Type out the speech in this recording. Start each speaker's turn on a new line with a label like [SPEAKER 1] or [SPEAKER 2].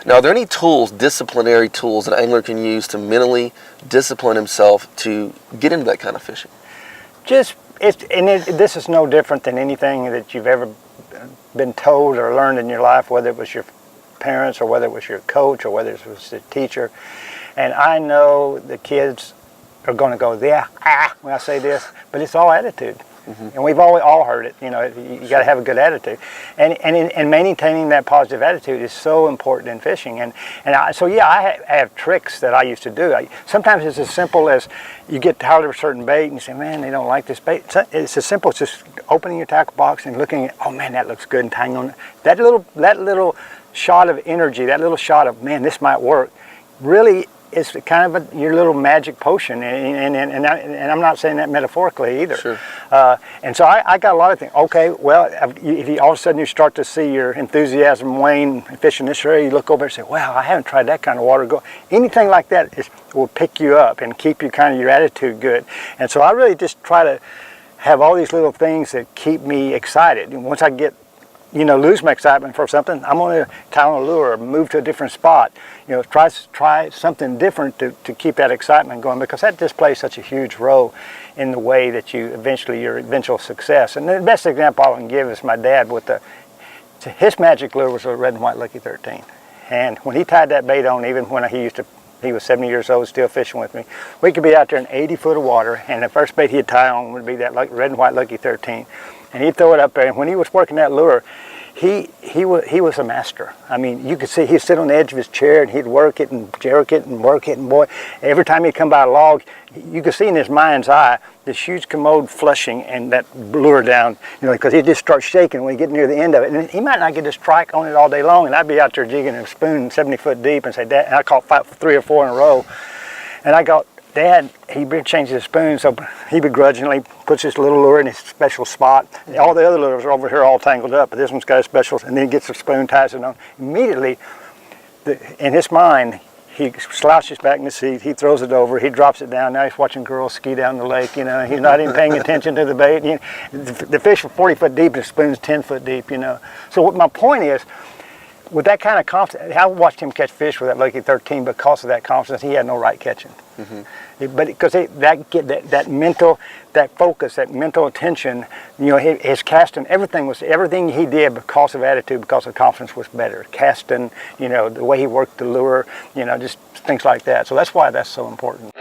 [SPEAKER 1] Now, are there any tools, disciplinary tools, that an angler can use to mentally discipline himself to get into that kind of fishing?
[SPEAKER 2] This is no different than anything that you've ever been told or learned in your life, whether it was your parents or whether it was your coach or whether it was the teacher. And I know the kids are going to go, yeah, when I say this, but it's all attitude. And we've all heard it, you know, you got to have a good attitude. And maintaining that positive attitude is so important in fishing. So yeah, I have tricks that I used to do. Sometimes it's as simple as you get tired of a certain bait and you say, man, they don't like this bait. It's as simple as just opening your tackle box and looking at, oh man, that looks good, and tying on. That little shot of energy, that little shot of, man, this might work, really is kind of your little magic potion, and I'm not saying that metaphorically either.
[SPEAKER 1] Sure.
[SPEAKER 2] And so I got a lot of things. Okay, well, if you all of a sudden you start to see your enthusiasm wane fishing this area, you look over and say, wow, I haven't tried that kind of water. Anything like that will pick you up and keep you kind of your attitude good. And so I really just try to have all these little things that keep me excited. And once I get, lose my excitement for something, I'm going to tie on a lure or move to a different spot. Try something different to keep that excitement going, because that just plays such a huge role in the way that your eventual success. And the best example I can give is my dad with his magic lure was a red and white Lucky 13. And when he tied that bait on, even when he was 70 years old, still fishing with me, we could be out there in 80 foot of water, and the first bait he'd tie on would be that red and white Lucky 13. And he'd throw it up there, and when he was working that lure, he was a master. I mean, you could see he'd sit on the edge of his chair and he'd work it and jerk it and work it, and boy, every time he'd come by a log, you could see in his mind's eye this huge commode flushing and that lure down, because he'd just start shaking when he get near the end of it. And he might not get a strike on it all day long, and I'd be out there jigging a spoon 70 foot deep and say, Dad, and I caught 3 or 4 in a row, and I got, Dad, he changed his spoon, so he begrudgingly puts this little lure in his special spot. All the other lures are over here all tangled up, but this one's got a special, and then he gets the spoon, ties it on. Immediately, in his mind, he slouches back in the seat, he throws it over, he drops it down. Now he's watching girls ski down the lake, he's not even paying attention to the bait. The fish are 40 foot deep, and the spoon's 10 foot deep, So what my point is, with that kind of confidence, I watched him catch fish with that Lucky 13 because of that confidence. He had no right catching. But because that mental, that focus, that mental attention, his casting, everything he did because of attitude, because of confidence was better. Casting, the way he worked the lure, just things like that. So that's why that's so important.